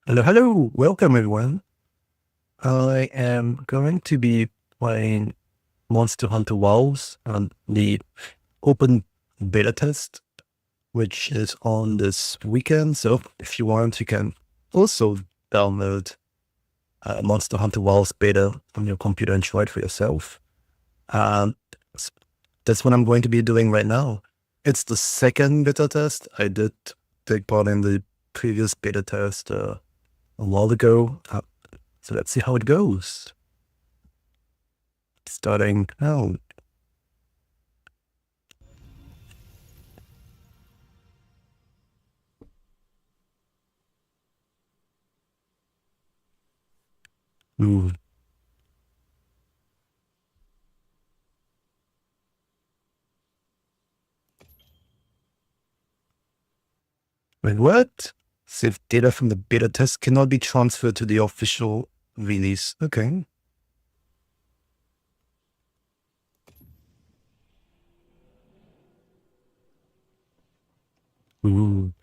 Hello, hello. Welcome, everyone. I am going to be playing Monster Hunter Wilds on the open beta test, which is on this weekend. So if you want, you can also download Monster Hunter Wilds beta on your computer and try it for yourself. Um, s- that's what I'm going to be doing right now. It's the second beta test. I did take part in the previous beta test a while ago. So let's see how it goes. Starting out. Ooh. Wait, what? Save data from the beta test cannot be transferred to the official release. Okay. Ooh.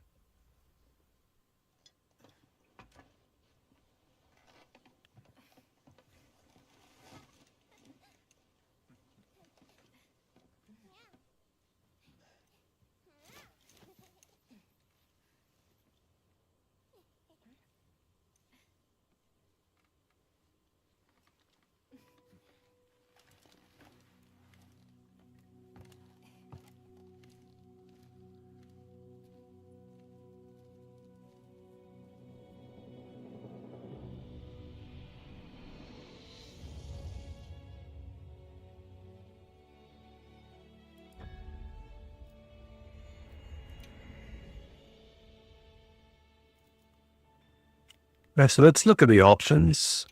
Right, so let's look at the options.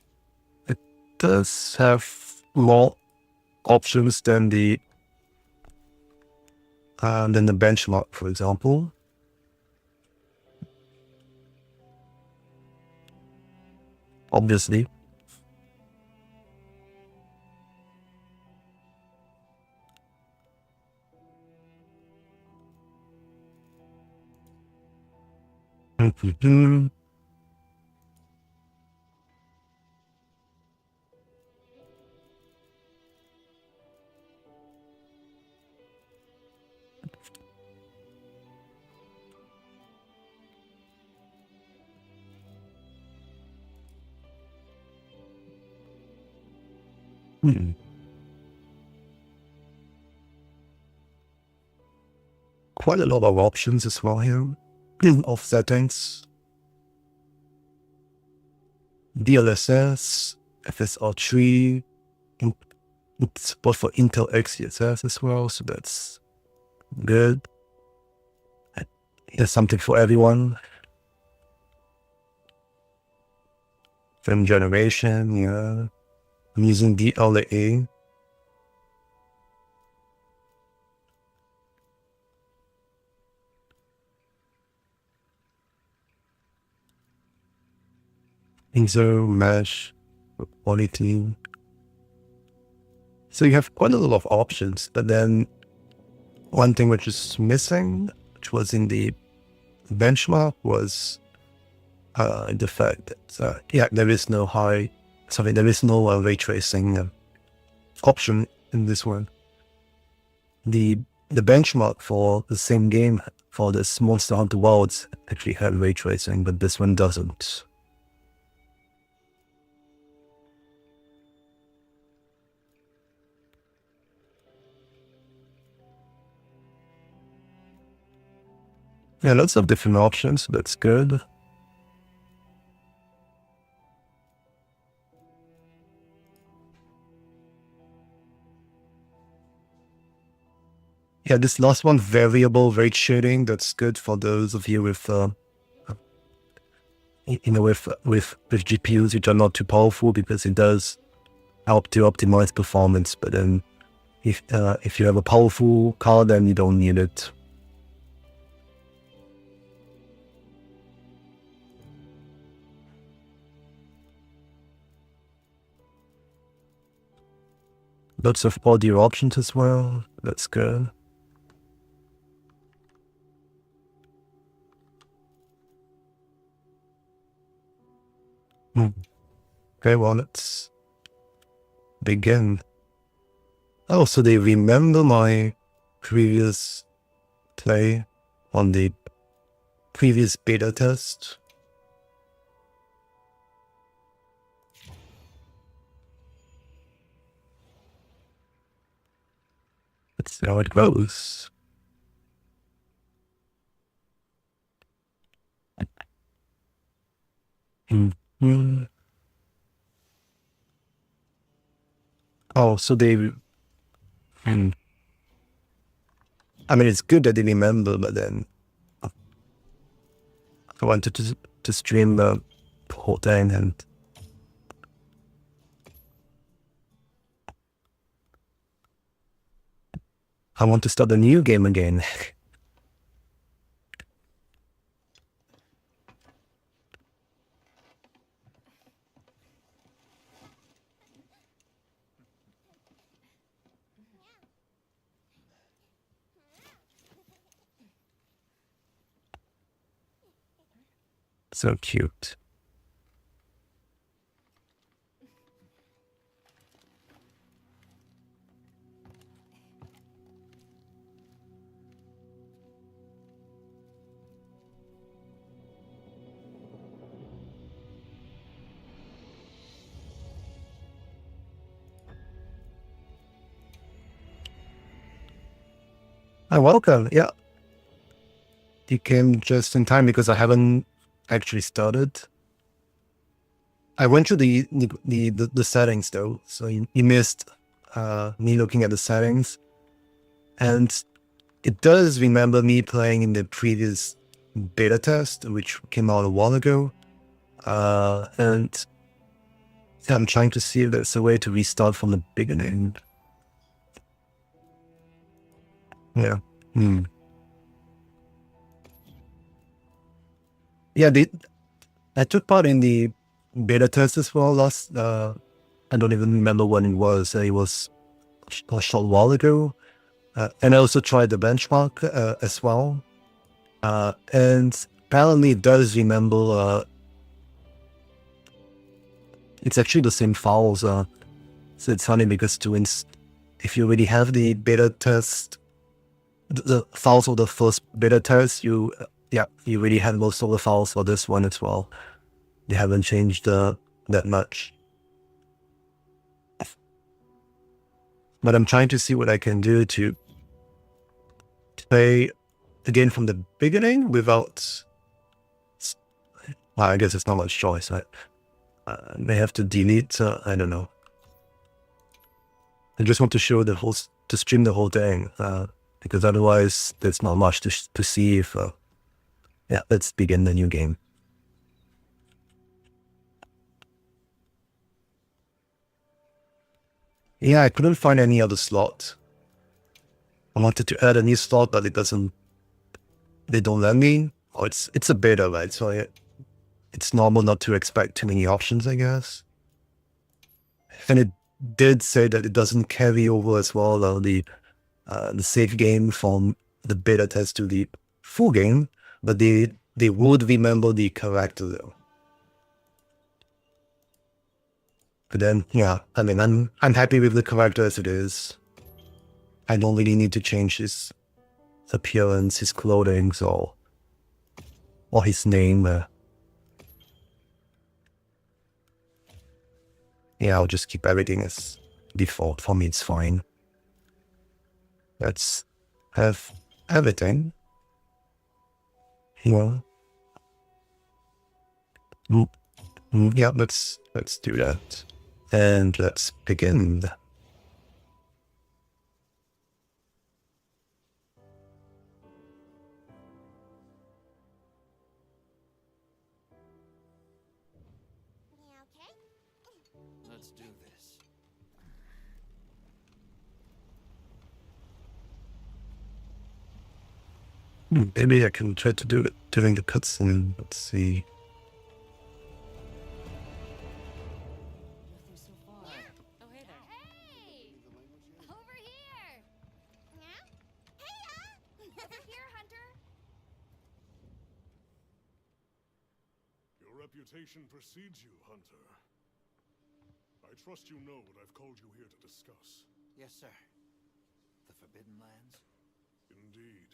It does have more options than the benchmark, for example. Obviously. Mhm. Hmm. Quite a lot of options as well here. Of settings. DLSS, FSR3, support for Intel XeSS as well, so that's good. There's something for everyone. Film generation, yeah. I'm using DLA. ISO, mesh, quality. So you have quite a lot of options, but then one thing which is missing, which was in the benchmark, was the fact that, there is no ray tracing option in this one. The benchmark for the same game for this Monster Hunter Wilds actually had ray tracing, but this one doesn't. Yeah, lots of different options. That's good. Yeah, this last one, variable rate shading, that's good for those of you with, with GPUs which are not too powerful, because it does help to optimize performance. But then if you have a powerful card, then you don't need it. Lots of audio options as well. That's good. Okay, well, let's begin. Oh, so they remember my previous play on the previous beta test. Let's see how it goes. Oh, so they... I mean, it's good that they remember, but then I wanted to stream the whole thing, and I want to start a new game again. So cute. Hi, welcome. Yeah, you came just in time because I haven't actually started. I went through the settings though, so you missed me looking at the settings, and it does remember me playing in the previous beta test, which came out a while ago, and I'm trying to see if there's a way to restart from the beginning. Yeah. Yeah, I took part in the beta test as well last, I don't even remember when it was. It was a short while ago. And I also tried the benchmark as well. And apparently it does remember, it's actually the same files. So it's funny because if you already have the beta test, the files of the first beta test, you already have most of the files for this one as well. They haven't changed that much. But I'm trying to see what I can do to play again from the beginning without... Well, I guess it's not much choice. I may have to delete, I don't know. I just want to show to stream the whole thing, because otherwise there's not much to see if... yeah, let's begin the new game. Yeah, I couldn't find any other slot. I wanted to add a new slot, but they don't let me. Oh, it's a beta, right? So it's normal not to expect too many options, I guess. And it did say that it doesn't carry over as well, the save game from the beta test to the full game, but they would remember the character though. But then, yeah, I mean, I'm happy with the character as it is. I don't really need to change his appearance, his clothing, or his name. Yeah, I'll just keep everything as default. For me, it's fine. Let's have everything. Well, yeah, let's do that. And let's begin. Let's do this. Maybe I can try to do it during the cutscene. Let's see. Nothing so far. Oh, hey there. Hey! Over here! Yeah? Hey, over here, Hunter! Your reputation precedes you, Hunter. I trust you know what I've called you here to discuss. Yes, sir. The Forbidden Lands? Indeed.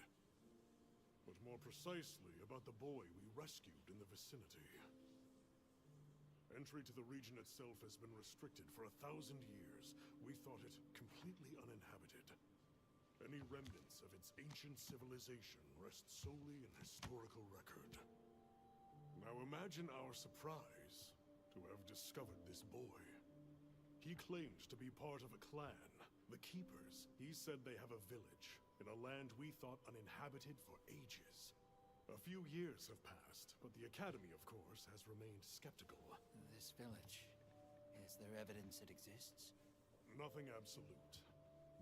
But more precisely about the boy we rescued in the vicinity. Entry to the region itself has been restricted for 1,000 years. We thought it completely uninhabited. Any remnants of its ancient civilization rest solely in historical record. Now imagine our surprise to have discovered this boy. He claimed to be part of a clan, the Keepers. He said they have a village in a land we thought uninhabited for ages. A few years have passed, but the Academy, of course, has remained skeptical. This village. Is there evidence it exists? Nothing absolute,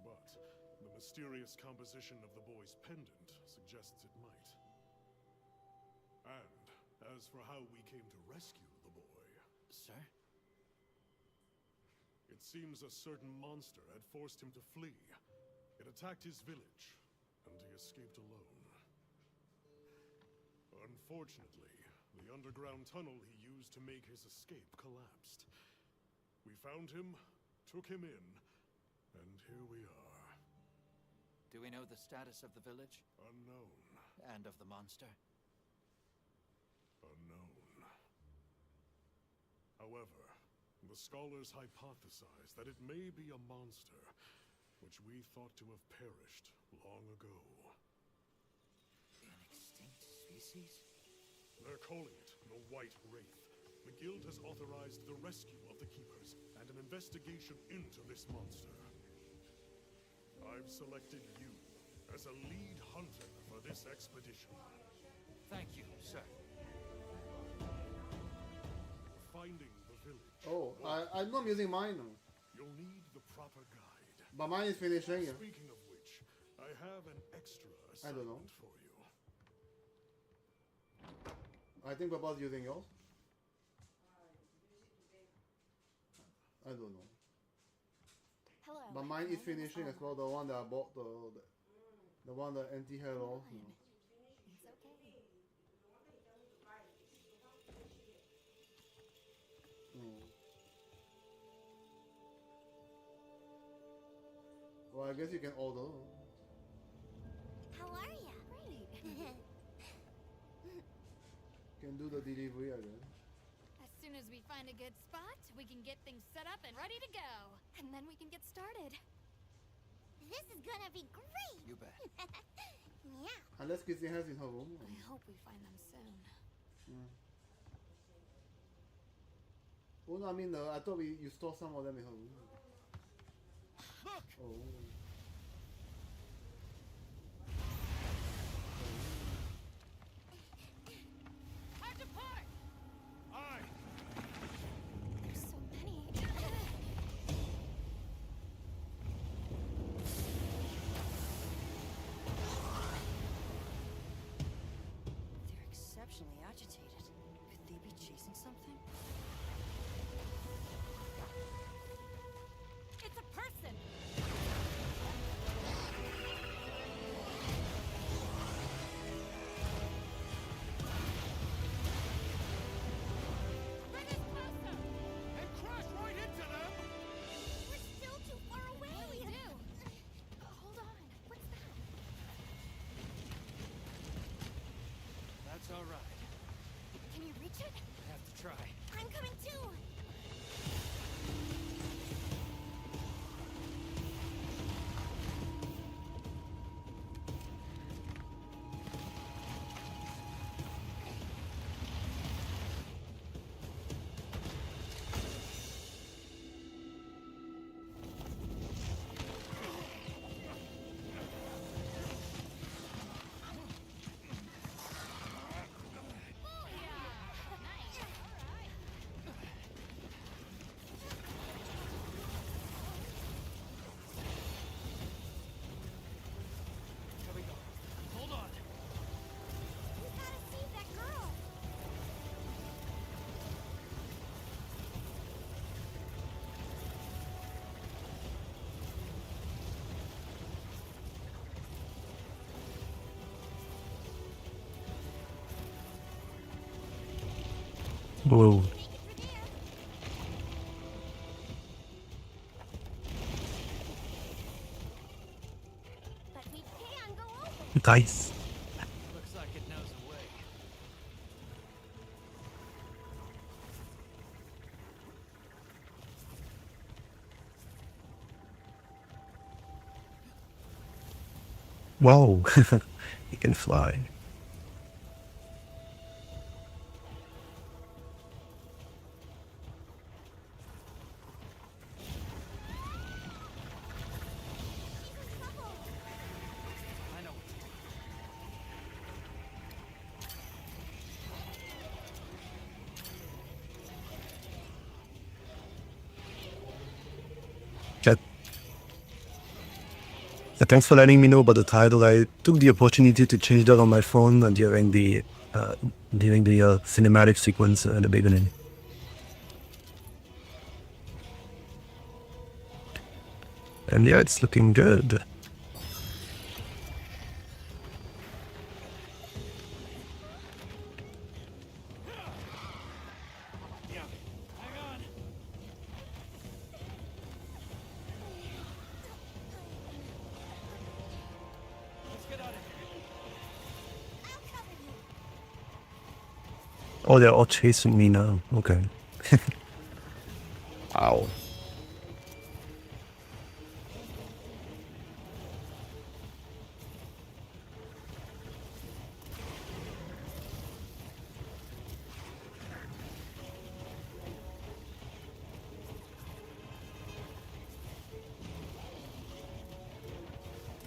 but the mysterious composition of the boy's pendant suggests it might. And as for how we came to rescue the boy, Sir? it seems a certain monster had forced him to flee. It attacked his village, and he escaped alone. Unfortunately, the underground tunnel he used to make his escape collapsed. We found him, took him in, and here we are. Do we know the status of the village? Unknown. And of the monster? Unknown. However, the scholars hypothesize that it may be a monster, which we thought to have perished long ago. An extinct species? They're calling it the White Wraith. The Guild has authorized the rescue of the Keepers and an investigation into this monster. I've selected you as a lead hunter for this expedition. Thank you, sir. Finding the village. Oh, I'm not using mine now. You'll need the proper guide. But mine is finishing. Yeah. Speaking of which, I have an extra I don't know. assignment for you. I think Papa's using yours. I don't know. Hello. But mine is My name finishing as Anna. well. The one that I bought, the one that anti-hair loss. Fine. It's okay. Well, I guess you can order. How are ya? Great. Can do the delivery, I guess. As soon as we find a good spot, we can get things set up and ready to go. And then we can get started. This is gonna be great. You bet. Yeah. Unless Kissy has in her room. I hope we find them soon. Oh no, I mean, I thought you store some of them in her room. Look! Oh. Hard to part! Aye! There's so many. They're exceptionally agitated. Could they be chasing something? It's a person! Bring us closer! And crash right into them! We're still too far away. What do we do? Hold on. What's that? That's all right. Can you reach it? I have to try. I Whoa. But we can go over. Nice. Looks like it knows a way. Wow. He can fly. I know what to do. Chat. Thanks for letting me know about the title. I took the opportunity to change that on my phone during the cinematic sequence at the beginning. And yeah, it's looking good. Yeah. Hang on. Let's get out of here. I'll cover you. Oh, they're all chasing me now. Okay. Wow.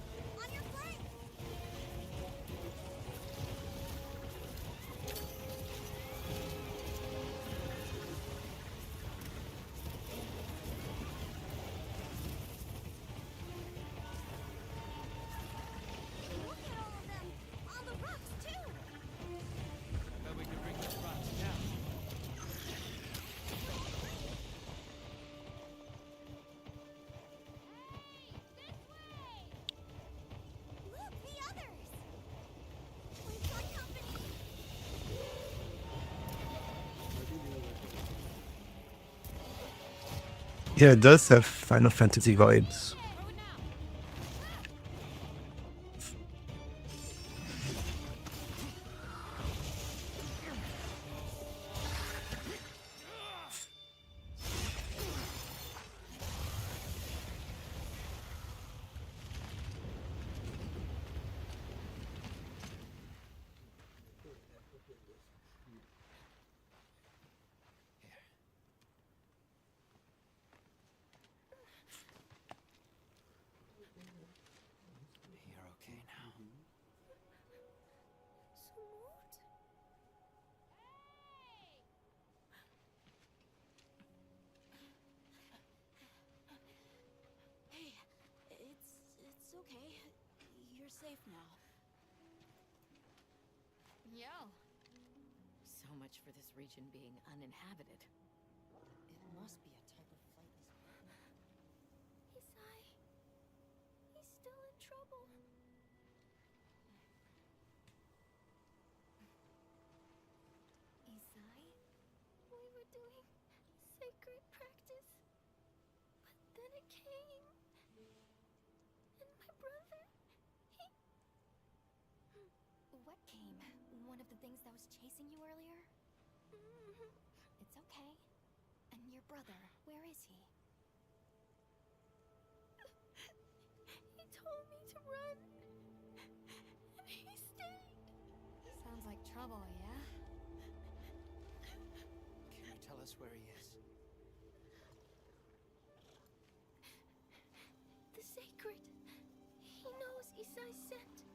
On your flank. Look at all of them. On the rocks too. Bet we can bring those rocks down. Look, the others. We've got company. Yeah, it does have Final Fantasy vibes. You're okay now. Smoot? Hey, it's okay. You're safe now. Yo. So much for this region being uninhabited. It must be a type of flightless. Isai. He's still in trouble. Isai? We were doing sacred practice. But then it came. And my brother, he... What came? One of the things that was chasing you earlier? It's okay. And your brother, where is he? He told me to run. And he stayed. Sounds like trouble, yeah? Can you tell us where he is? The sacred. He knows Isai sent.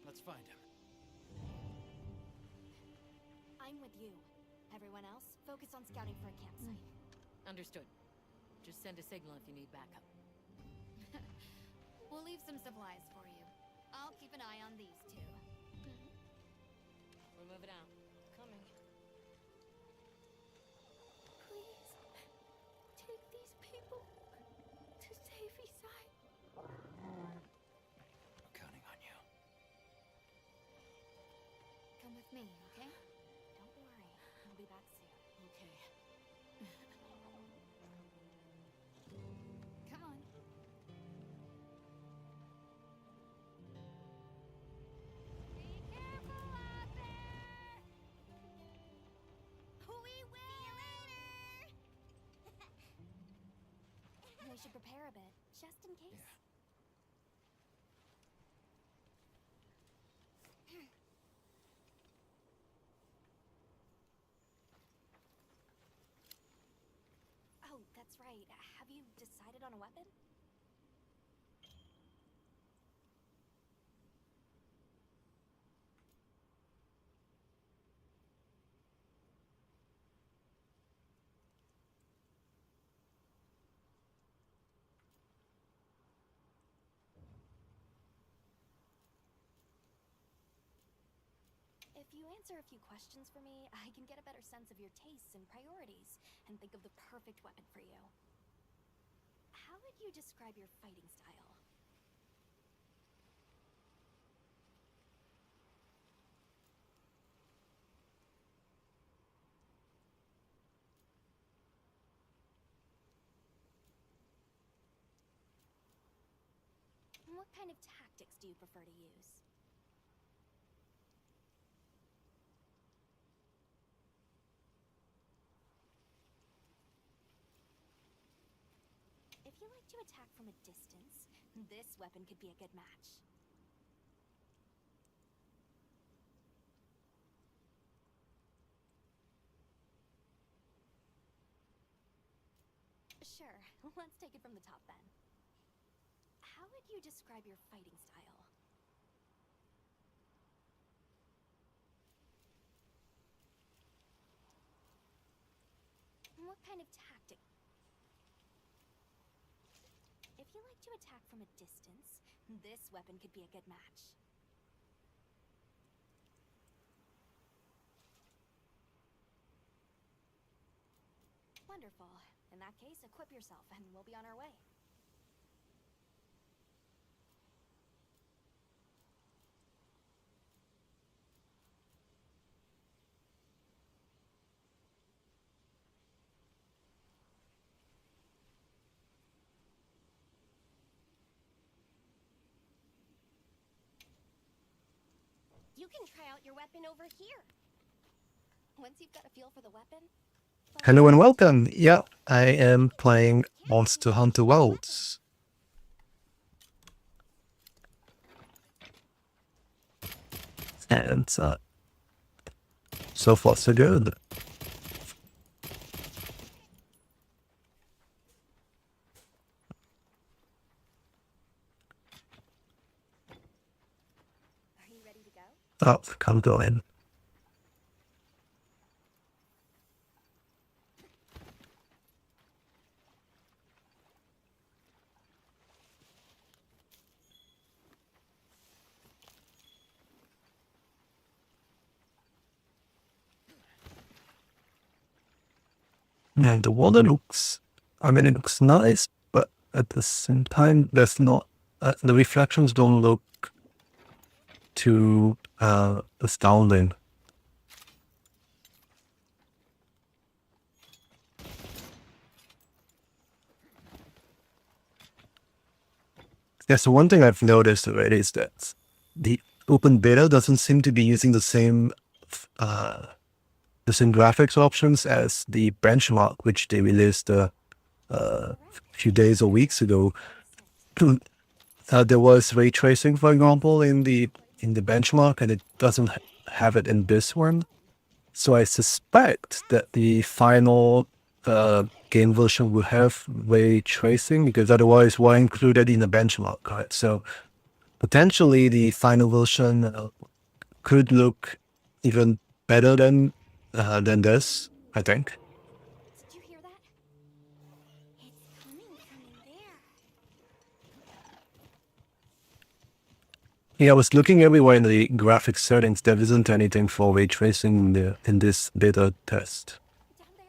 Let's find him. I'm with you. Everyone else, focus on scouting for a campsite. Understood. Just send a signal if you need backup. We'll leave some supplies for you. I'll keep an eye on these two. We're moving out. Coming. Please. Take these people to save Isai. We're counting on you. Come with me, okay? should prepare a bit, just in case. Oh, that's right. Have you decided on a weapon? If you answer a few questions for me, I can get a better sense of your tastes and priorities, and think of the perfect weapon for you. How would you describe your fighting style? What kind of tactics do you prefer to use? If you like to attack from a distance, this weapon could be a good match. Sure, let's take it from the top then. How would you describe your fighting style? What kind of tactic? If you like to attack from a distance, this weapon could be a good match. Wonderful. In that case, equip yourself and we'll be on our way. You can try out your weapon over here. Once you've got a feel for the weapon. Hello and welcome. Yeah, I am playing Monster Hunter Worlds. And so far so good. Are you ready to go? Oh, come go in. And the water looks, I mean, it looks nice, but at the same time, there's not, the reflections don't look too astounding. Yeah, so one thing I've noticed already is that the open beta doesn't seem to be using the same graphics options as the benchmark, which they released a few days or weeks ago. There was ray tracing, for example, in the benchmark, and it doesn't have it in this one. So I suspect that the final game version will have ray tracing, because otherwise, why include it in the benchmark, right? So potentially, the final version could look even better than this, I think. Did you hear that? It's coming from in there. Yeah, I was looking everywhere in the graphics settings. There isn't anything for ray tracing in this beta test. Down there.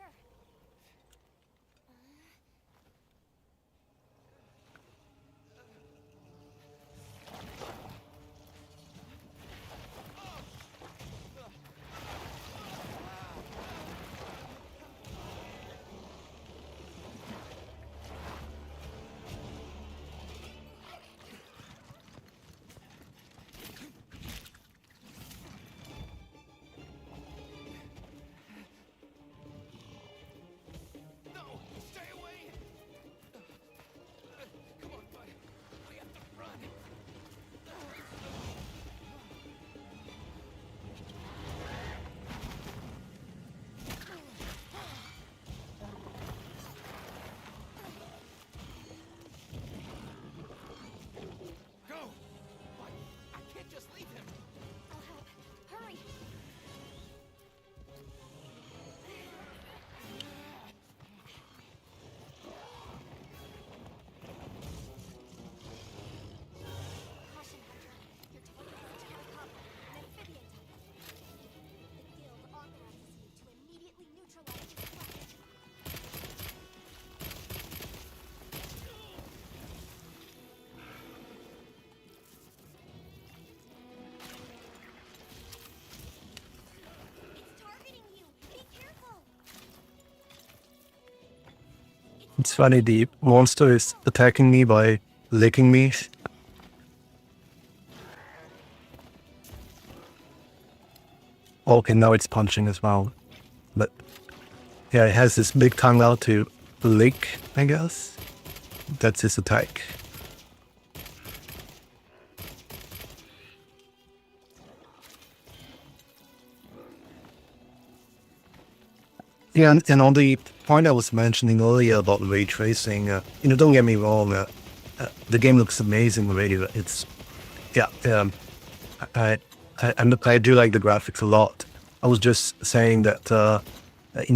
It's funny, the monster is attacking me by licking me. Okay, now it's punching as well. But yeah, it has this big tongue out to lick, I guess. That's his attack. Yeah, and on the point I was mentioning earlier about ray tracing, don't get me wrong, the game looks amazing already. It's, yeah, I do like the graphics a lot. I was just saying that,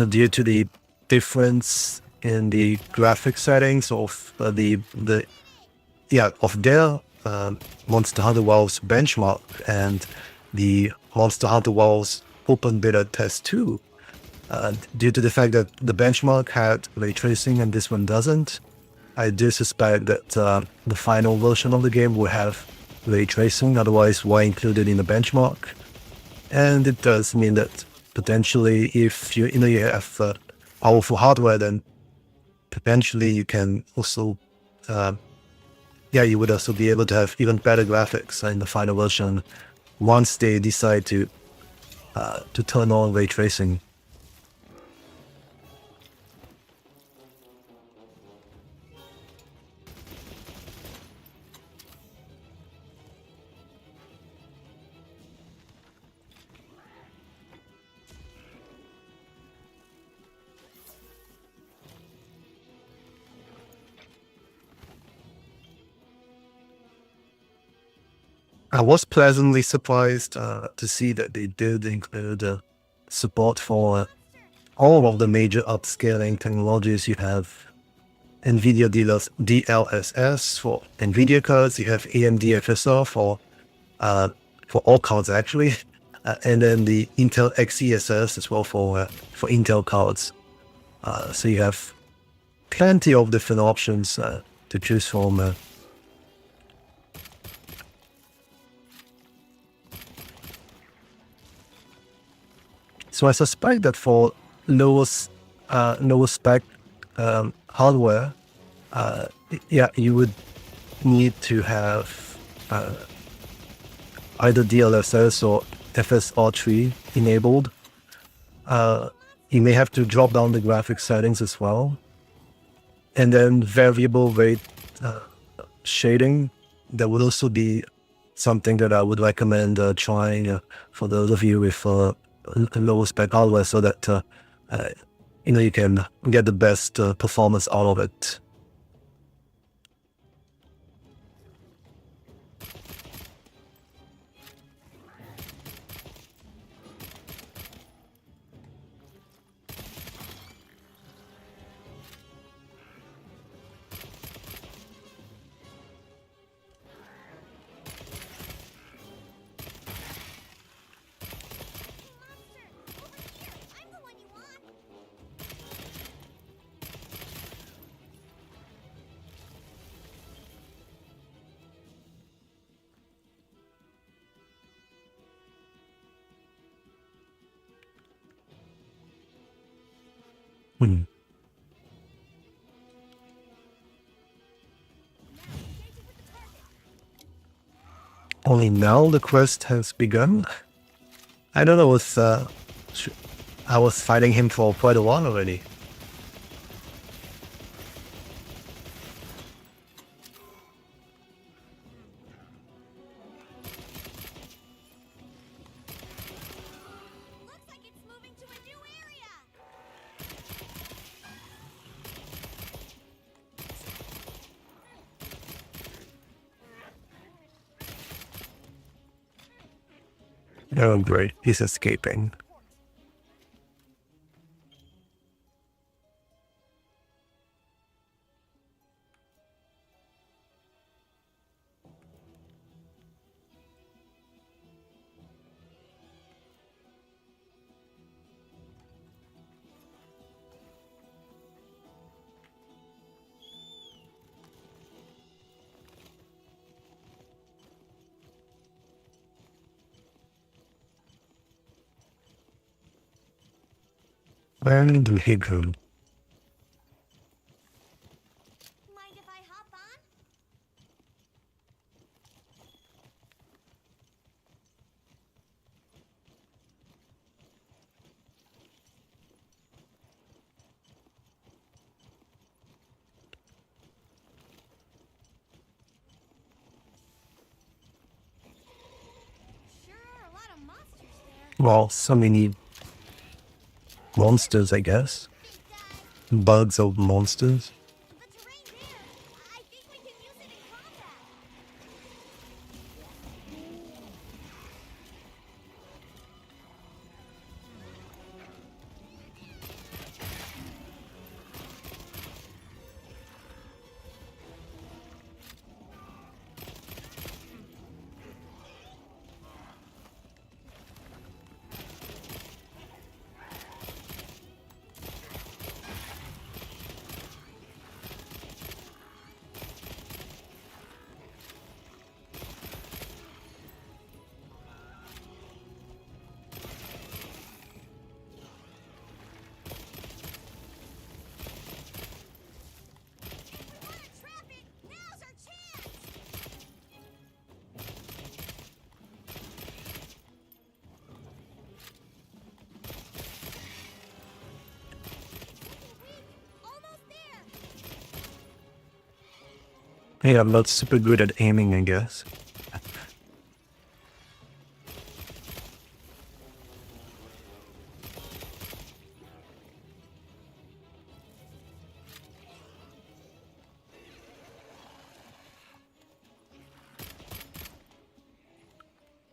due to the difference in the graphic settings of of their Monster Hunter World's benchmark and the Monster Hunter World's open beta test 2, due to the fact that the benchmark had ray tracing and this one doesn't, I do suspect that the final version of the game will have ray tracing, otherwise why include it in the benchmark? And it does mean that potentially if you have powerful hardware, then potentially you can also, you would also be able to have even better graphics in the final version once they decide to turn on ray tracing. I was pleasantly surprised to see that they did include support for all of the major upscaling technologies. You have NVIDIA DLSS for NVIDIA cards, you have AMD FSR for all cards actually, and then the Intel XeSS as well for Intel cards. So you have plenty of different options to choose from. So I suspect that for lower spec hardware, you would need to have either DLSS or FSR3 enabled. You may have to drop down the graphics settings as well. And then variable rate shading, that would also be something that I would recommend trying for those of you with lower spec hardware, so that you can get the best performance out of it. I'm the one you want. Hmm. Only now the quest has begun? I don't know if I was fighting him for quite a while already. Looks like it's moving to a new area. Oh great, he's escaping. Where did he go? well, so many monsters, I guess. Bugs of monsters. The terrain there. I think we can use it in combat. Trap it! Now's our chance! Almost there! Hey, I'm not super good at aiming, I guess.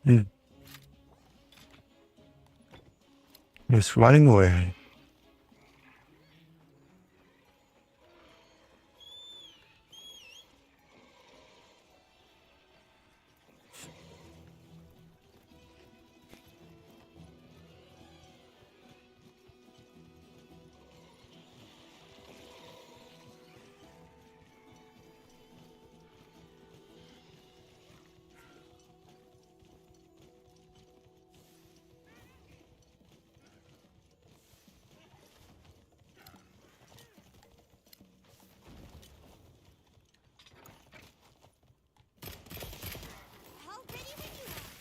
Hmm. It's running away. How ready when you are!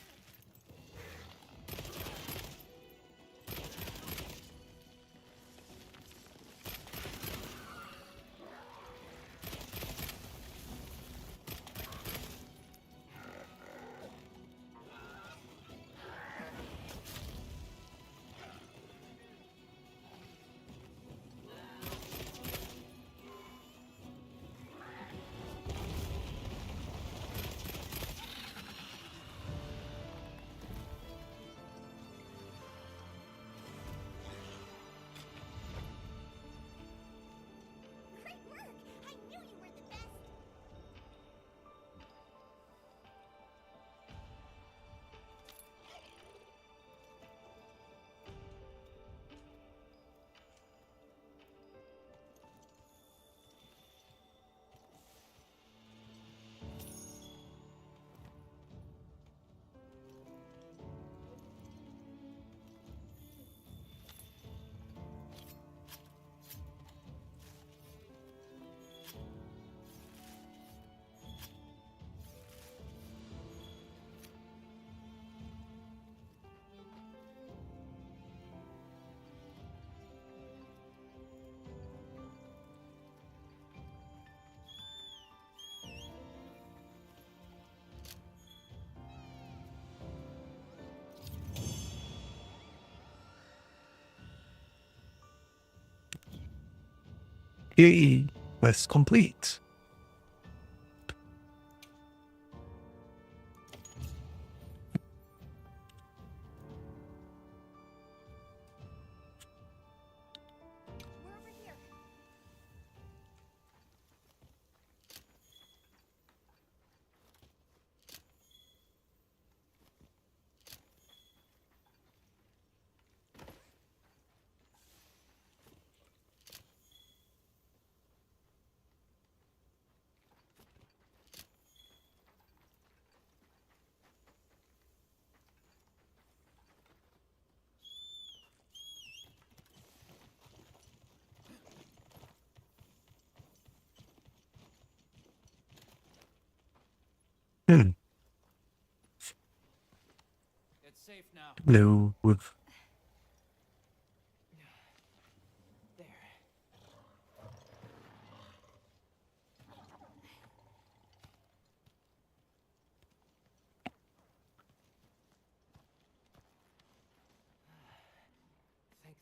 Great work! I knew you were the best! Yay! Quest complete. We're over here. Hmm. It's safe now. Hello. With There.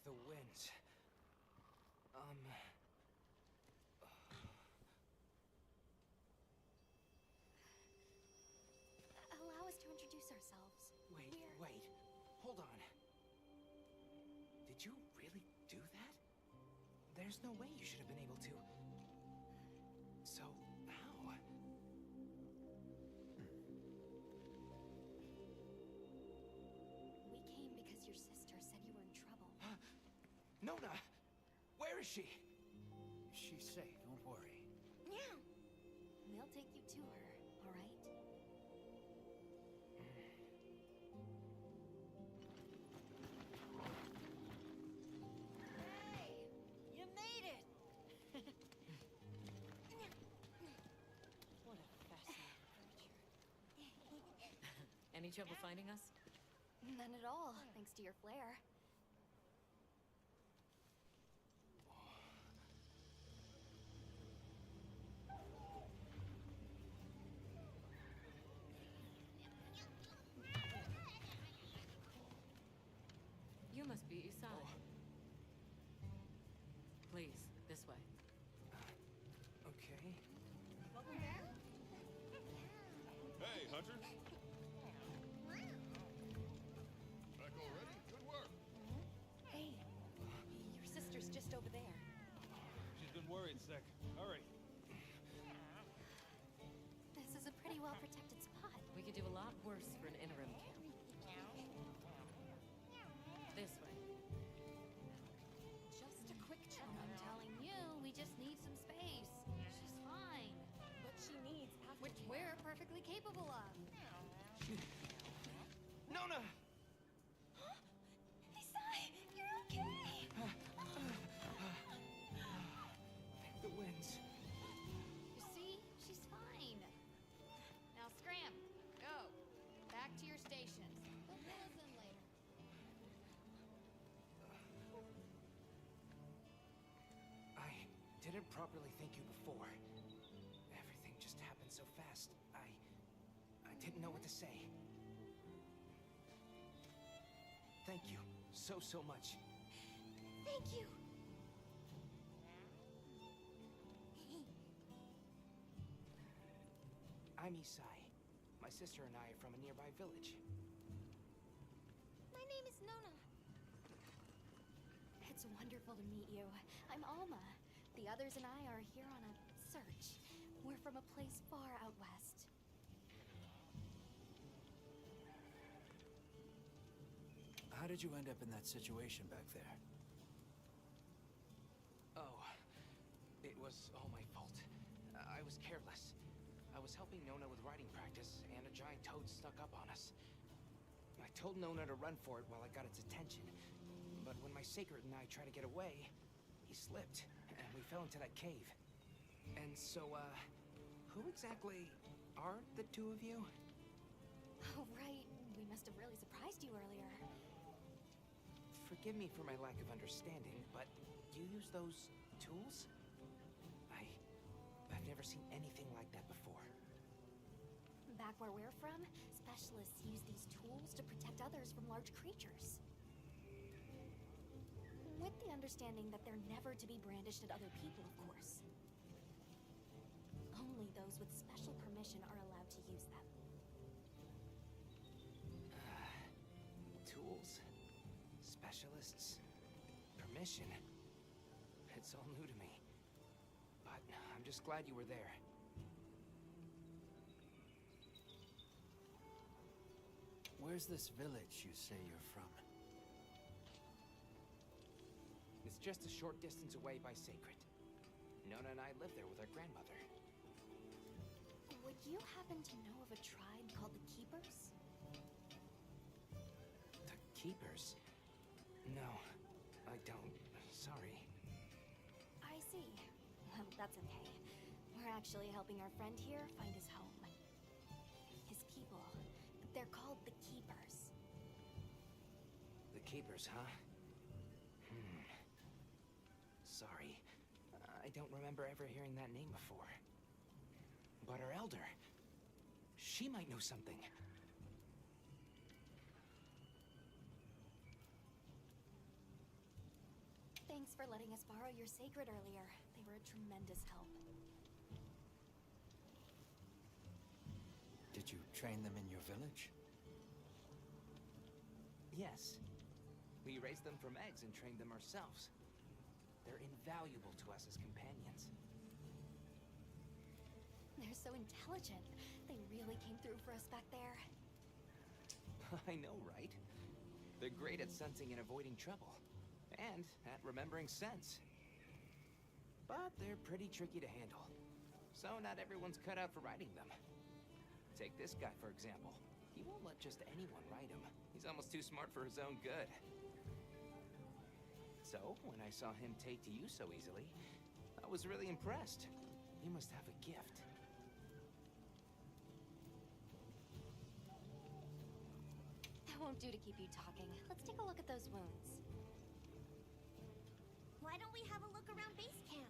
The winds. Allow us to introduce ourselves. Wait, We're... wait. Hold on. Did you really do that? There's no way you should have been able to. So, how? We came because your sister said you were in trouble. Nona! Where is she? She's safe, don't worry. Yeah. We'll take you to her, all right? Hey! You made it! What a fascinating creature. Any trouble finding us? None at all, thanks to your flair. You must be Isai. Please, this way. Okay. Hey, hunters! Back already? Good work! Hey, your sister's just over there. She's been worried, Sec. Hurry. This is a pretty well-protected spot. We could do a lot worse for an interim camp. This way. Just a quick check. I'm telling you, we just need some space. She's fine. But she needs aftercare. Which we're perfectly capable of. Nona! Isai, you're okay! The winds. You see? She's fine. Now scram. Go. Back to your stations. We'll fill us in later. I didn't properly thank you before. Everything just happened so fast. I didn't know what to say. Thank you so much. Thank you. I'm Isai. My sister and I are from a nearby village. My name is Nona. It's wonderful to meet you. I'm Alma. The others and I are here on a search. We're from a place far out west. How did you end up in that situation back there? Oh, it was all my fault. I was careless. I was helping Nona with riding practice, and a giant toad snuck up on us. I told Nona to run for it while I got its attention, but when my sacred and I tried to get away, he slipped, and we fell into that cave. And so, who exactly are the two of you? Oh, right. We must have really surprised you earlier. Forgive me for my lack of understanding, but you use those tools? I've never seen anything like that before. Back where we're from, specialists use these tools to protect others from large creatures. With the understanding that they're never to be brandished at other people, of course. Only those with special permission are allowed to use them. Tools? Specialists? Permission? It's all new to me. But I'm just glad you were there. Where's this village you say you're from? It's just a short distance away by Sacred. Nona and I live there with our grandmother. Would you happen to know of a tribe called the Keepers? The Keepers? No, I don't. Sorry. I see. Well, that's okay. We're actually helping our friend here find his home. His people. They're called the Keepers. The Keepers, huh? Sorry. I don't remember ever hearing that name before. But our elder, she might know something. Thanks for letting us borrow your sacred earlier. They were a tremendous help. Did you train them in your village? Yes. We raised them from eggs and trained them ourselves. They're invaluable to us as companions. They're so intelligent. They really came through for us back there. I know, right? They're great at sensing and avoiding trouble. And at remembering scents. But they're pretty tricky to handle. So not everyone's cut out for riding them. Take this guy, for example. He won't let just anyone ride him. He's almost too smart for his own good. So, when I saw him take to you so easily, I was really impressed. He must have a gift. That won't do to keep you talking. Let's take a look at those wounds. Why don't we have a look around base camp?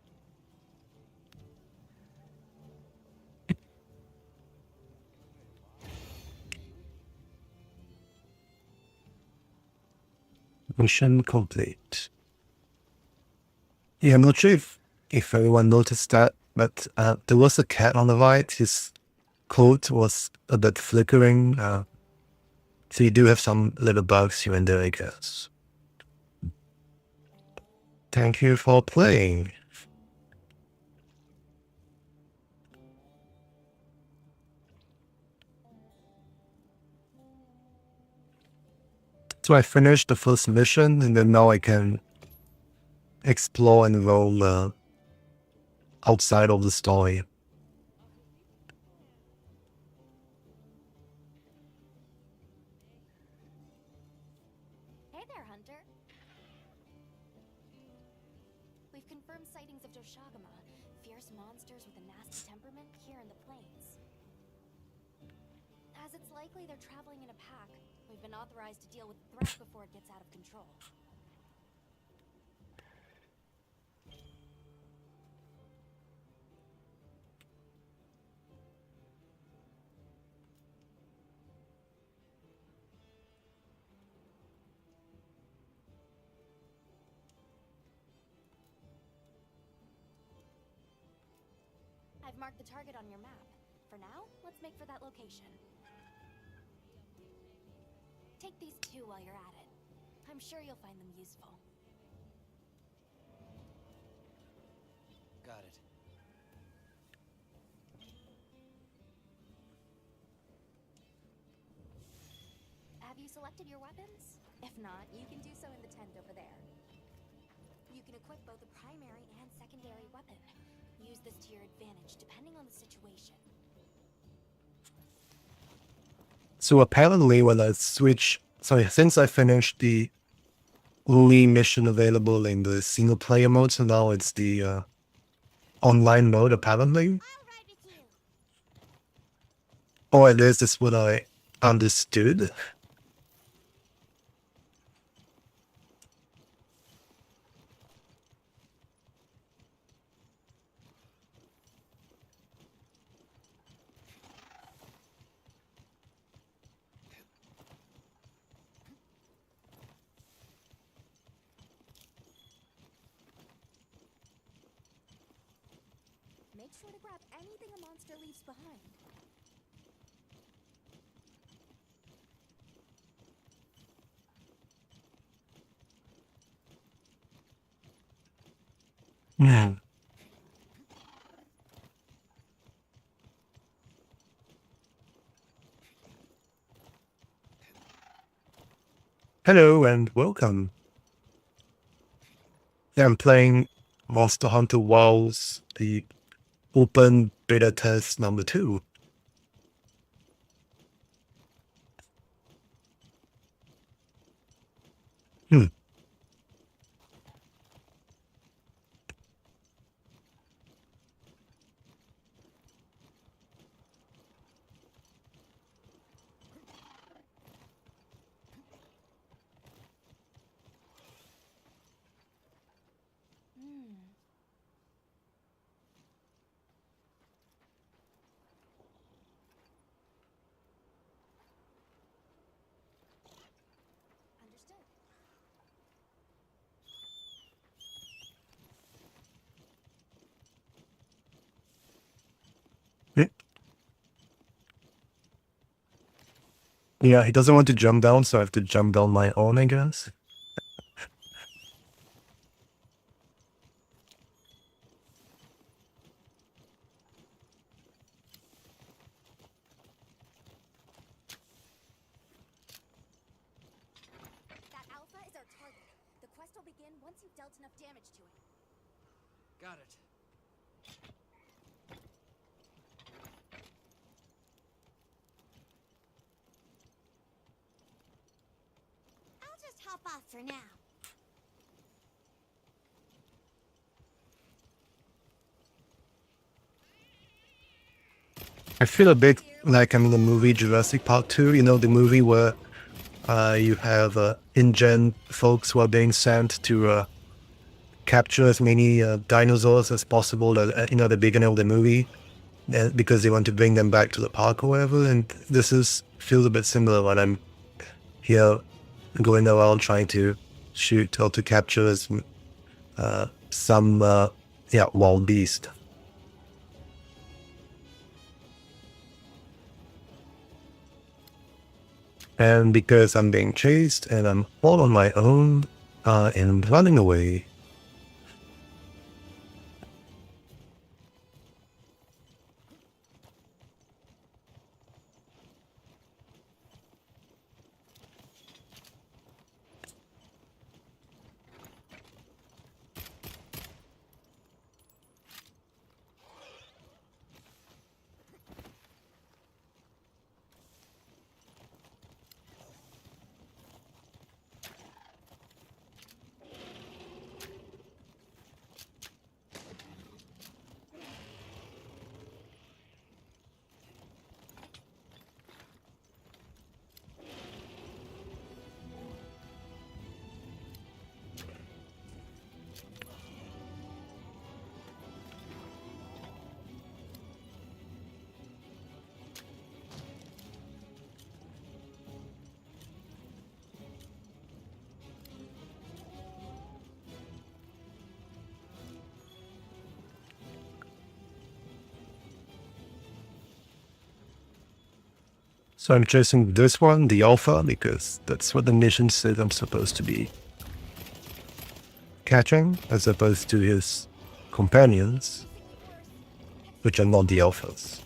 Mission complete. Yeah, I'm not sure if everyone noticed that, but there was a cat on the right. His coat was a bit flickering. So you do have some little bugs here and there, I guess. Thank you for playing. So I finished the first mission, and then now I can explore and roam outside of the story. Hey there, Hunter. We've confirmed sightings of Doshagama, fierce monsters with a nasty temperament here in the plains. As it's likely they're traveling in a pack, we've been authorized to deal with the threat before it gets out of control. I've marked the target on your map. For now, let's make for that location. Take these two while you're at it. I'm sure you'll find them useful. Got it. Have you selected your weapons? If not, you can do so in the tent over there. You can equip both a primary and secondary weapon. Use this to your advantage, depending on the situation. So apparently when I since I finished the only mission available in the single player mode, so now it's the online mode apparently. I'll ride with you. Or at least is what I understood. Make sure to grab anything a monster leaves behind. Hmm. Hello and welcome. Yeah, I'm playing Monster Hunter Wilds, the open beta test number 2. Hmm. Understood. Yeah, he doesn't want to jump down, so I have to jump down my own, I guess. That Alpha is our target. The quest will begin once you've dealt enough damage to it. Got it. I'll just hop off for now. I feel a bit like I'm in the movie Jurassic Park 2, you know, the movie where you have InGen folks who are being sent to capture as many dinosaurs as possible at the beginning of the movie because they want to bring them back to the park or whatever. And this feels a bit similar when I'm here going around trying to shoot or to capture as some wild beast. And because I'm being chased and I'm all on my own and running away. So I'm chasing this one, the Alpha, because that's what the mission said I'm supposed to be catching, as opposed to his companions, which are not the Alphas.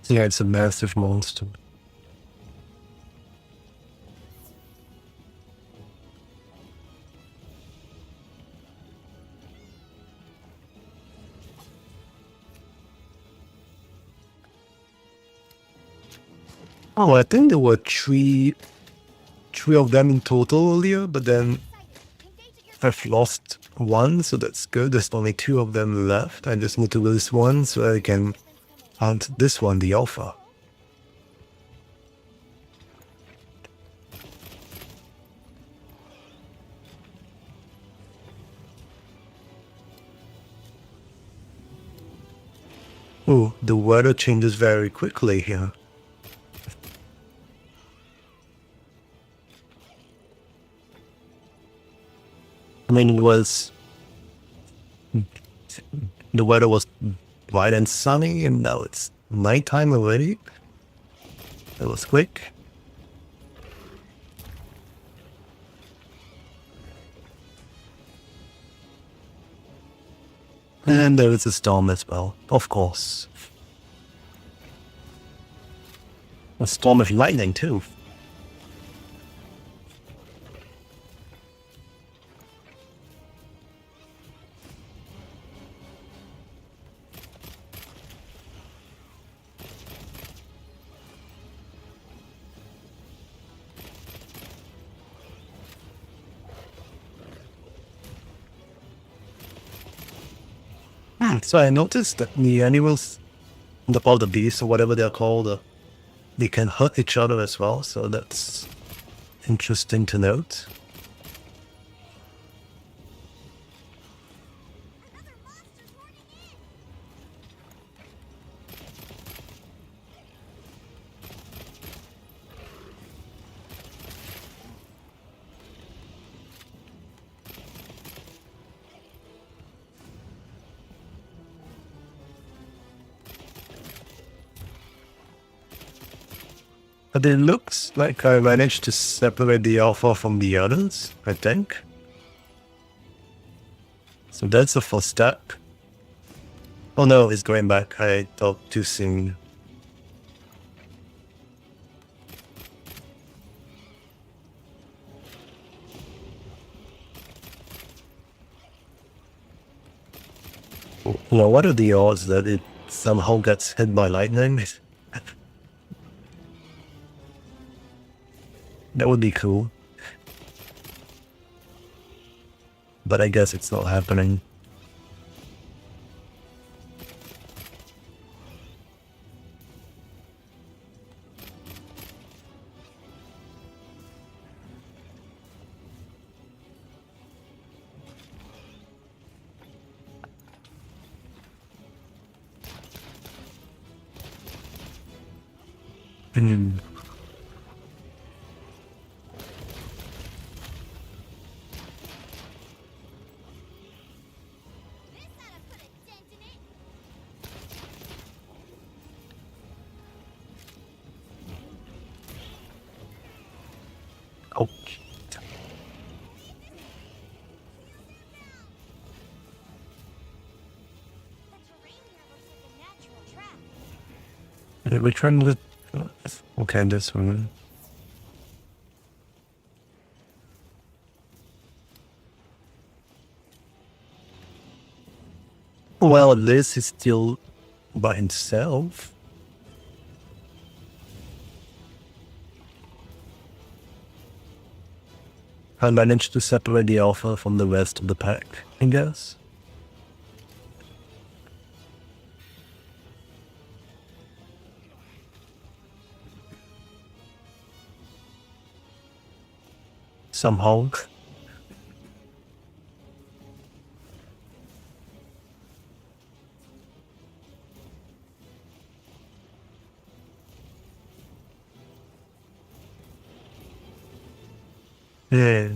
Yeah, it's a massive monster. Oh, I think there were three of them in total earlier, but then I've lost one, so that's good. There's only 2 of them left. I just need to lose one so I can hunt this one, the Alpha. Oh, the weather changes very quickly here. I mean, the weather was bright and sunny, and now it's nighttime already. That was quick. And there is a storm as well, of course. A storm of lightning too. So I noticed that the animals, the beasts or whatever they're called, they can hurt each other as well. So that's interesting to note. But it looks like I managed to separate the alpha from the others, I think. So that's the first step. Oh no, it's going back. I thought too soon. Now, what are the odds that it somehow gets hit by lightning? That would be cool. But I guess it's not happening. Hmm. This ought to put a dent in it. Oh. The terrain here looks like a natural trap. We're trying to... Okay, this one. Well, Liz is still by himself. I managed to separate the alpha from the rest of the pack, I guess. Somehow. Yeah.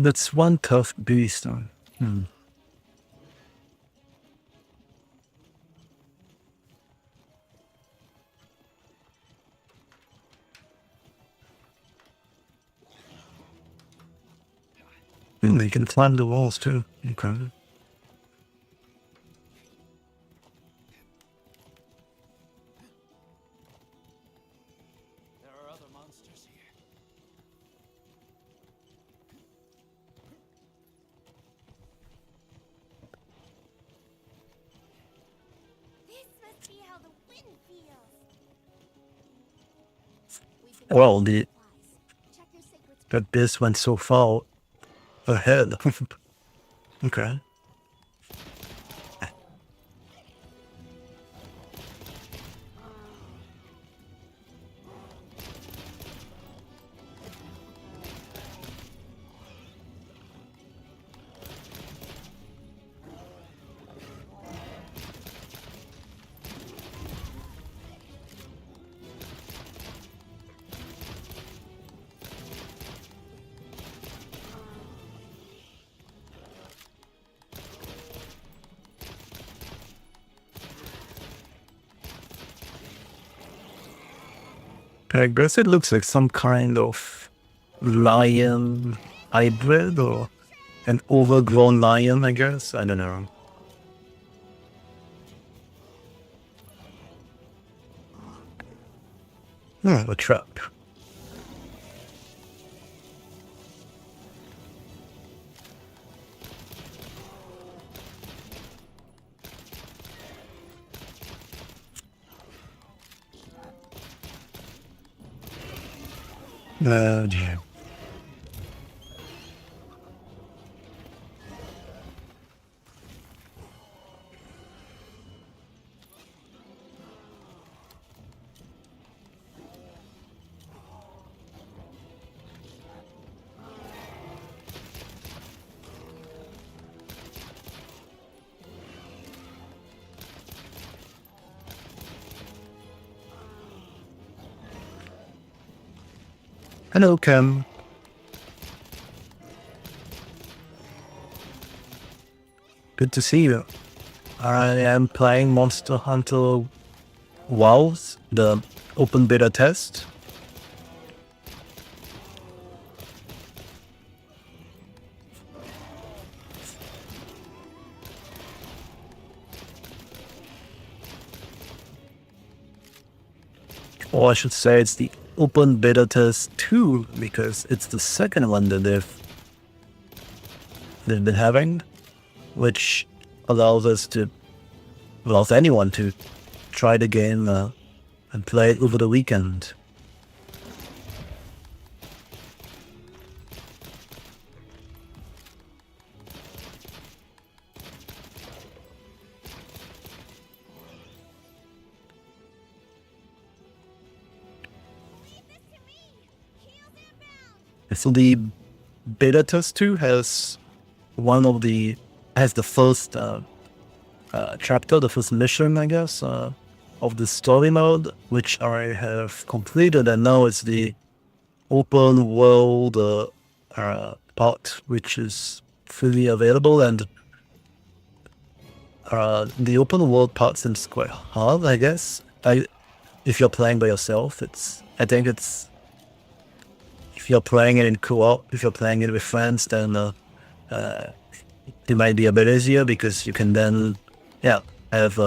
That's one tough beast. They can climb the walls too. Okay. There are other monsters here. This must be how the wind feels. We've been Well, the supplies. Check your sacred but this went so far ahead. Okay. I guess it looks like some kind of lion hybrid or an overgrown lion, I guess. I don't know. A trap. Dear. Hello, Cam. Good to see you. I am playing Monster Hunter WoWs, the open beta test. Or I should say it's the open beta test 2, because it's the second one that they've been having, which allows anyone to try the game and play it over the weekend. So the beta test 2 has the first chapter, the first mission, I guess, of the story mode, which I have completed, and now it's the open world part, which is fully available. And the open world part seems quite hard, I guess. If you're playing by yourself, if you're playing it in co-op, if you're playing it with friends, then it might be a bit easier, because you can then, have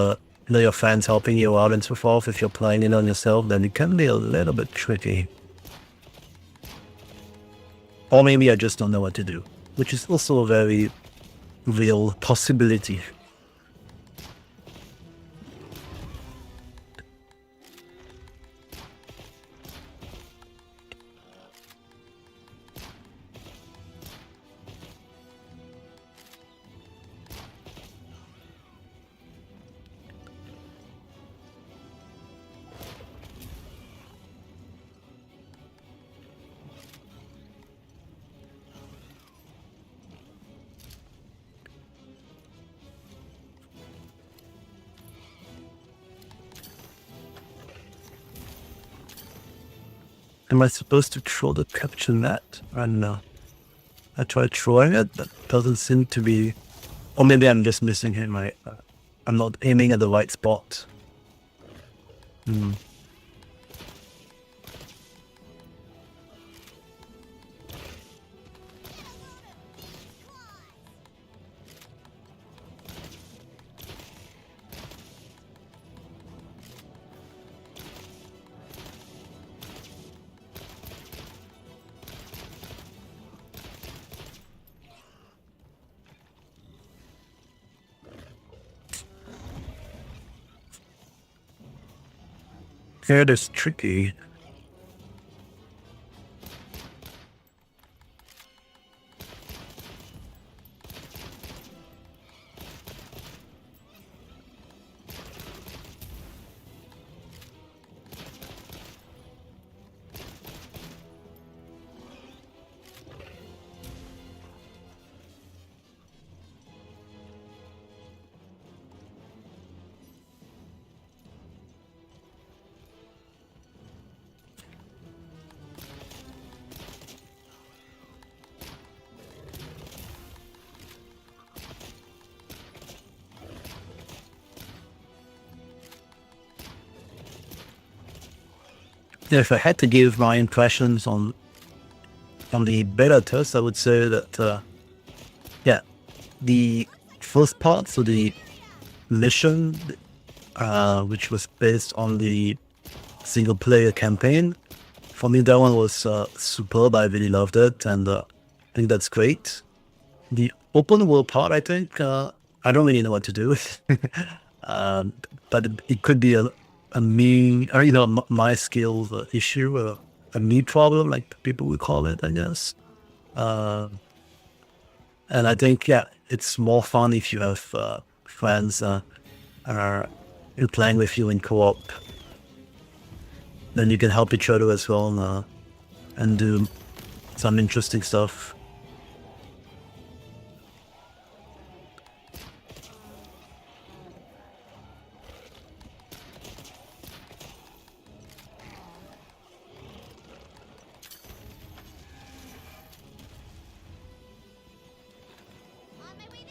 your friends helping you out and so forth. If you're playing it on yourself, then it can be a little bit tricky. Or maybe I just don't know what to do, which is also a very real possibility. Am I supposed to throw the capture net? I don't know. I tried throwing it, but doesn't seem to be. Or maybe I'm just missing him. I'm not aiming at the right spot. It is tricky. If I had to give my impressions on the beta test, I would say that the first part, so the mission, which was based on the single player campaign, for me that one was superb. I really loved it, and I think that's great. The open world part, I think, I don't really know what to do with. But it could be a me, or my skills issue, a me problem, like people would call it, I guess. And I think, it's more fun if you have friends playing with you in co-op. Then you can help each other as well, and do some interesting stuff. On my way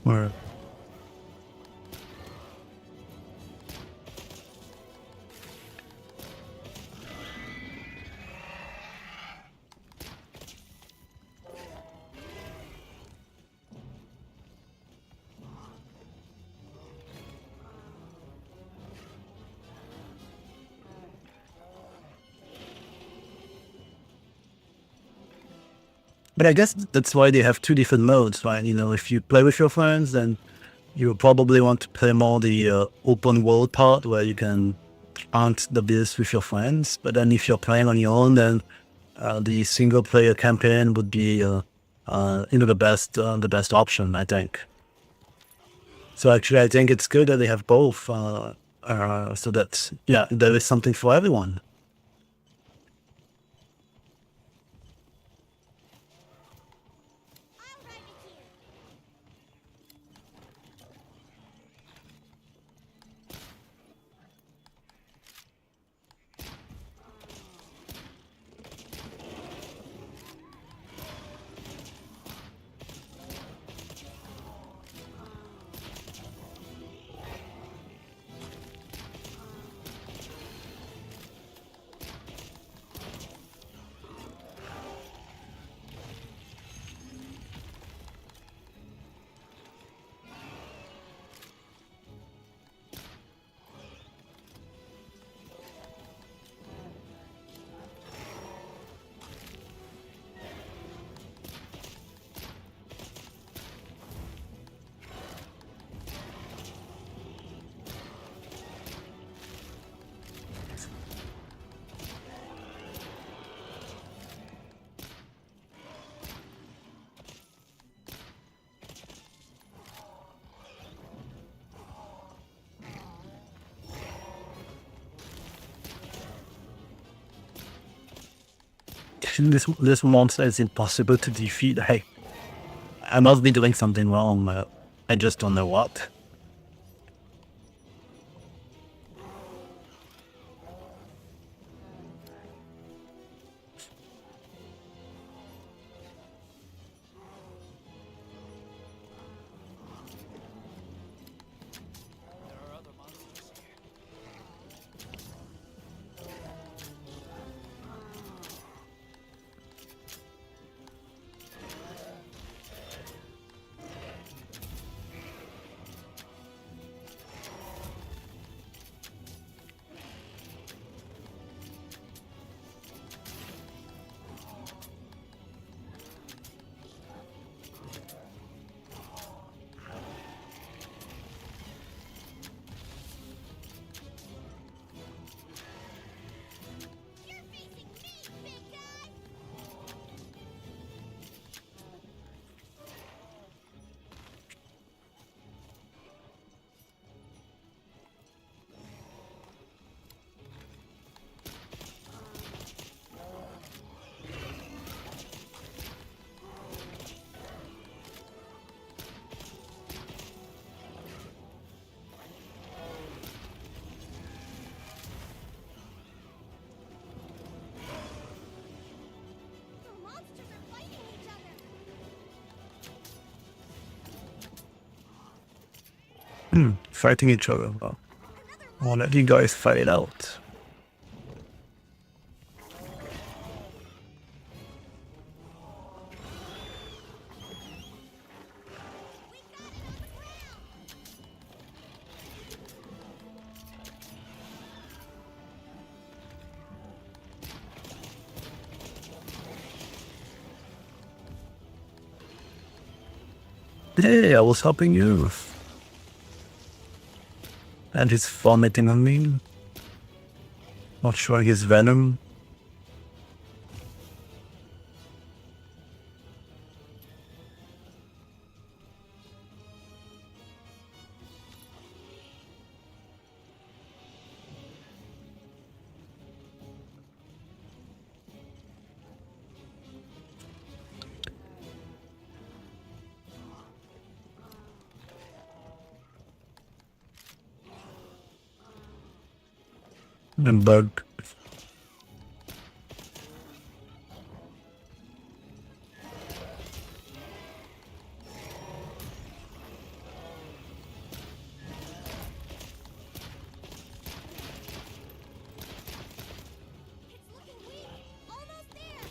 there. Or But I guess that's why they have two different modes, right? If you play with your friends, then you probably want to play more the open world part where you can hunt the beast with your friends. But then if you're playing on your own, then the single player campaign would be the best option, I think. So actually, I think it's good that they have both, so that there is something for everyone. I'll ride with you. This monster is impossible to defeat. I must be doing something wrong. I just don't know what. Fighting each other. Well, I'll let you guys fight it out. Hey, I was helping you. And he's vomiting on me. Not sure his venom. And bug. It's looking weak. Almost there.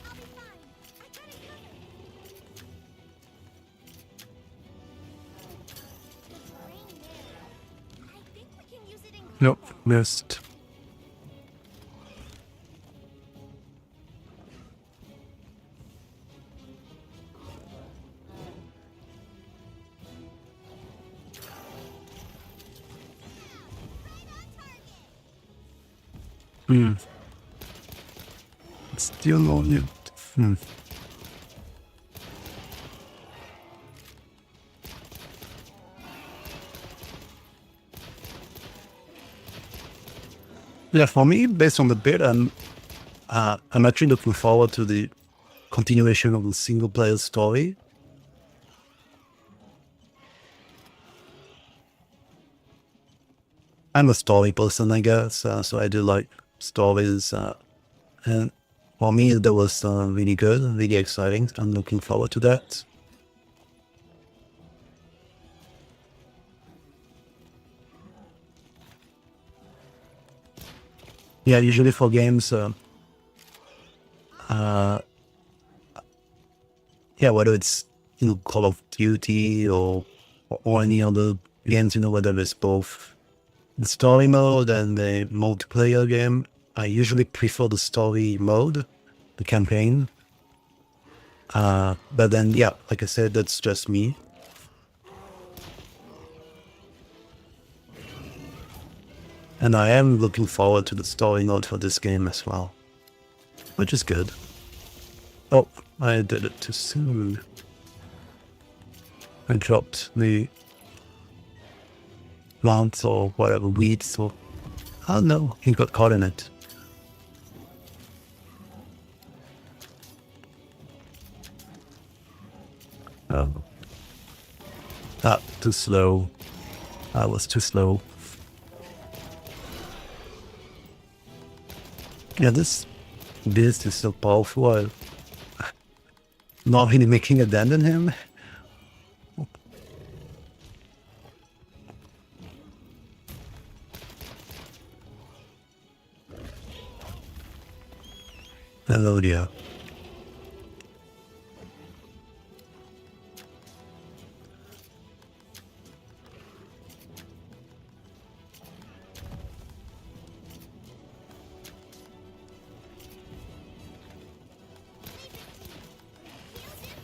I'll be fine. I got it covered. There's rain there. I think we can use it in Nope, combat. missed. Still no new. Yeah, for me, based on the bit, I'm actually looking forward to the continuation of the single player story. I'm a story person, I guess, so I do like stories. And for me, that was really good and really exciting. I'm looking forward to that. Yeah, usually for games, yeah, whether it's Call of Duty or any other games, whether it's both the story mode and the multiplayer game, I usually prefer the story mode, the campaign. But then, yeah, like I said, that's just me. And I am looking forward to the story mode for this game as well, which is good. Oh, I did it too soon. I dropped the plants or whatever, weeds or... Oh no, he got caught in it. Oh. Too slow. I was too slow. Yeah, this beast is so powerful. I'm not really making a dent in him. Hello dear. Heels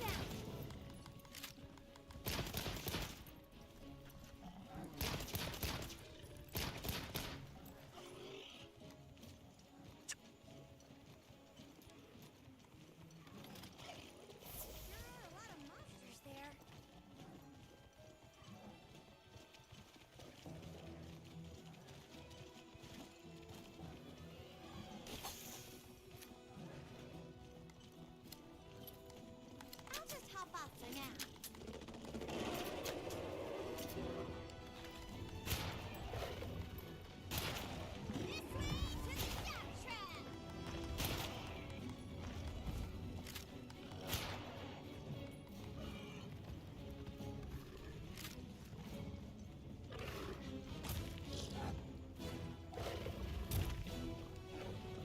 inbound.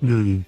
Hmm.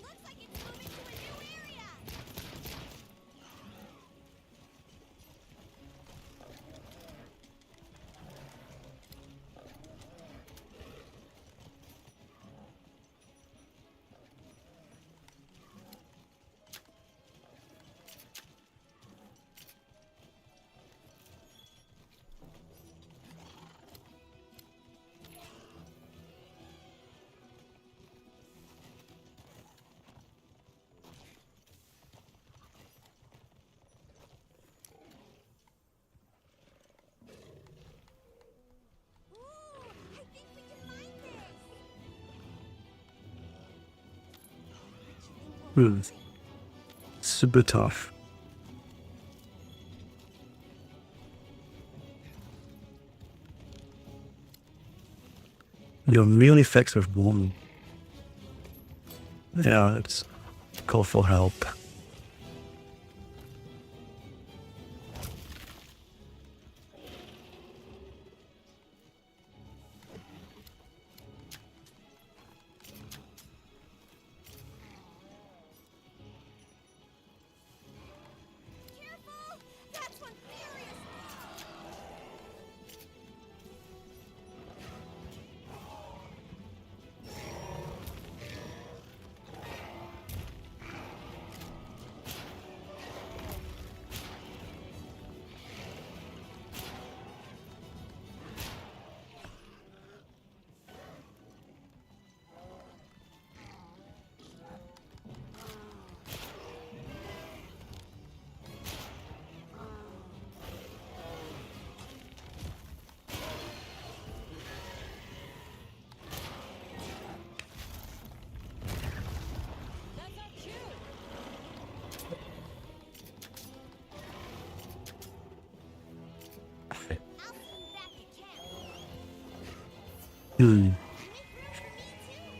Looks like it's moving to a new area. Ooh, I think we can mine this. Hmm. Super tough. Your immune effects are warm. Yeah, it's call for help. Careful! That's one furious. That's our cue! I'll see you back at camp. Hmm. Make room for me too.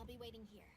I'll be waiting here.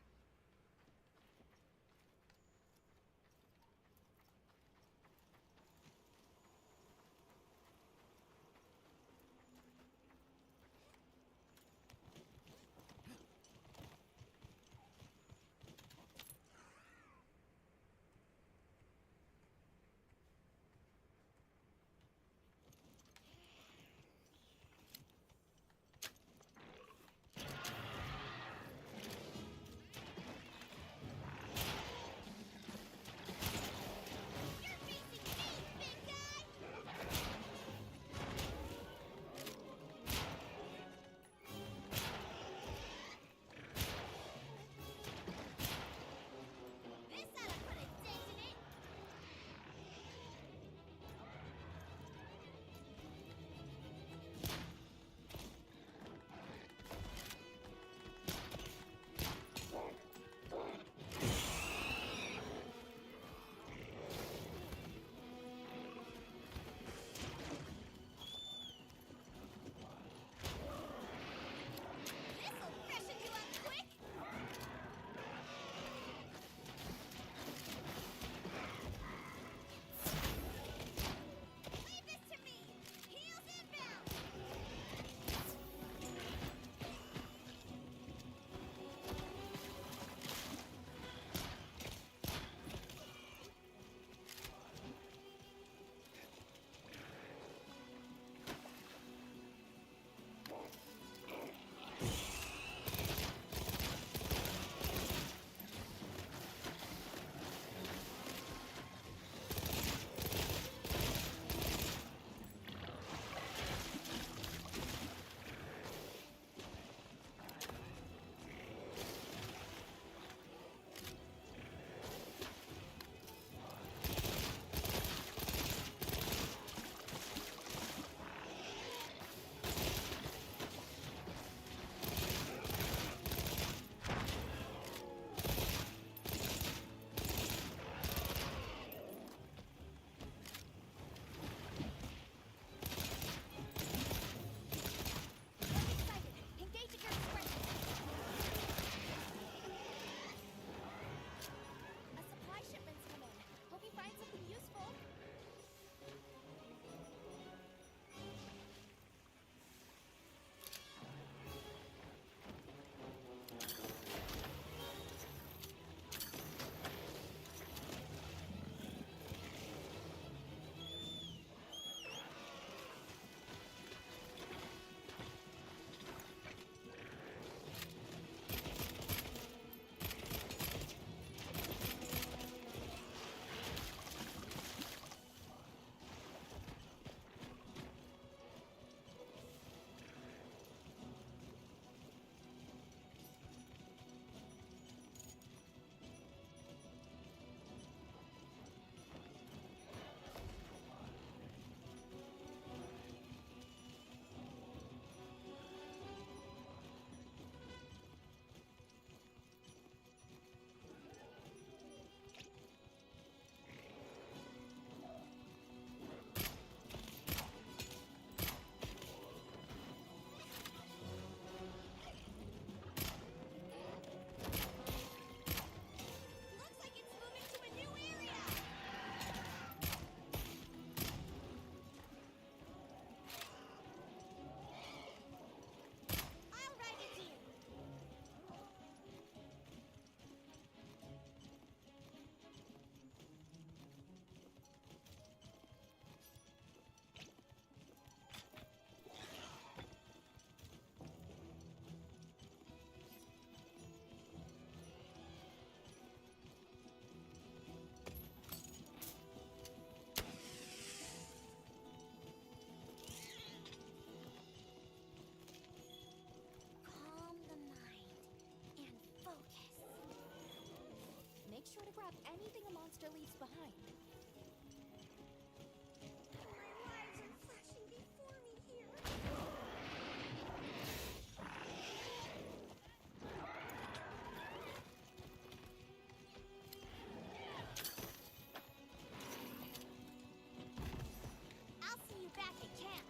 sure to grab anything a monster leaves behind. My lives are flashing before me here. I'll see you back at camp.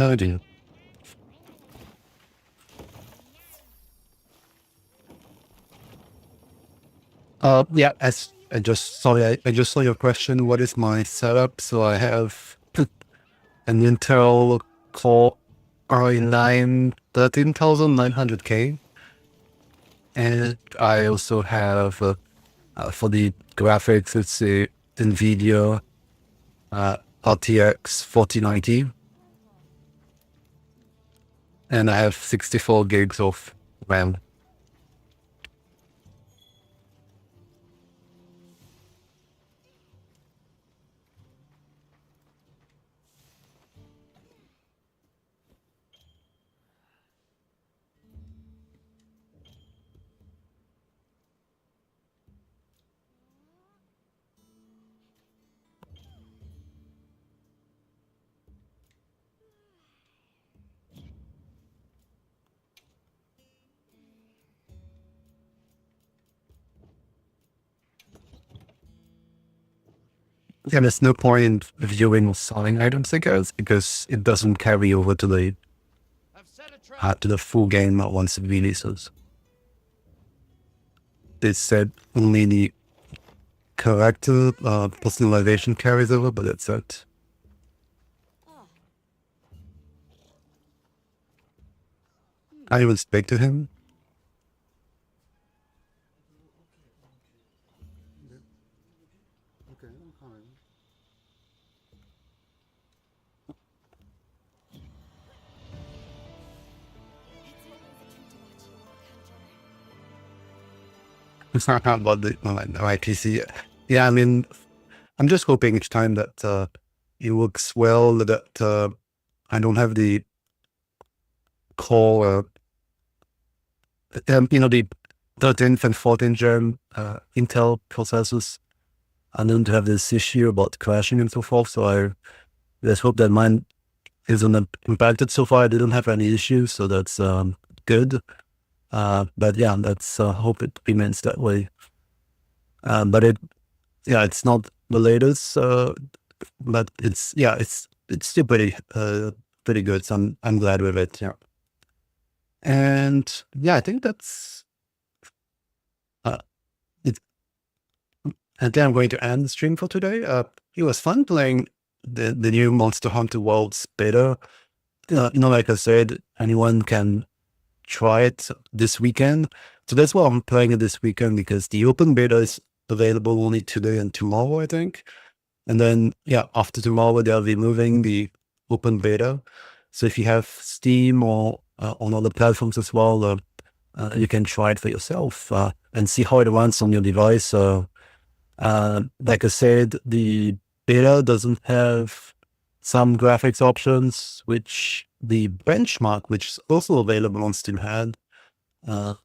Oh dear. Yeah, as I just saw your question. What is my setup? So I have an Intel Core i9 13900K, and I also have for the graphics, it's a NVIDIA RTX 4090, and I have 64 gigs of RAM. Yeah, there's no point in viewing or selling items, I guess, because it doesn't carry over to the full game once it releases. They said only the character personalization carries over, but that's it. I even speak to him. Okay, I'm coming. It's always a treat to watch you all, Hunter. About my PC. Yeah, I mean, I'm just hoping each time that it works well, that I don't have the core, the 13th and 14th gen Intel processors. I don't have this issue about crashing and so forth. So I just hope that mine isn't impacted so far. I didn't have any issues, so that's good. But yeah, let's hope it remains that way. But it's not the latest, but it's still pretty good. So I'm glad with it. Yeah, and yeah, I think that's it. And then I'm going to end the stream for today. It was fun playing the new Monster Hunter Worlds beta. Like I said, anyone can try it this weekend. So that's why I'm playing it this weekend, because the open beta is available only today and tomorrow, I think. And then, after tomorrow, they'll be moving the open beta. So if you have Steam or on other platforms as well, you can try it for yourself and see how it runs on your device. Like I said, the beta doesn't have some graphics options, which the benchmark, which is also available on Steam, had. For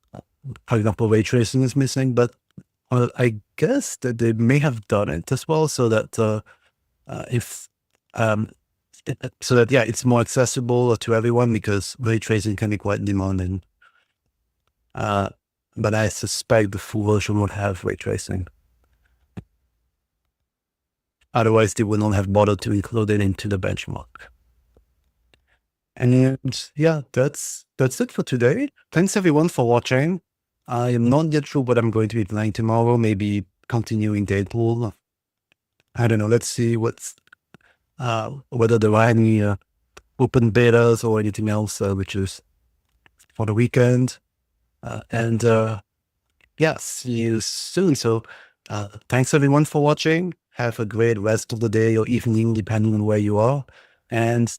example, ray tracing is missing, but I guess that they may have done it as well, so that it's more accessible to everyone, because ray tracing can be quite demanding. But I suspect the full version will have ray tracing. Otherwise, they would not have bothered to include it into the benchmark. And yeah, that's it for today. Thanks everyone for watching. I am not yet sure what I'm going to be playing tomorrow. Maybe continuing Deadpool. I don't know. Let's see whether there are any open betas or anything else which is for the weekend. See you soon. So thanks everyone for watching. Have a great rest of the day or evening, depending on where you are. And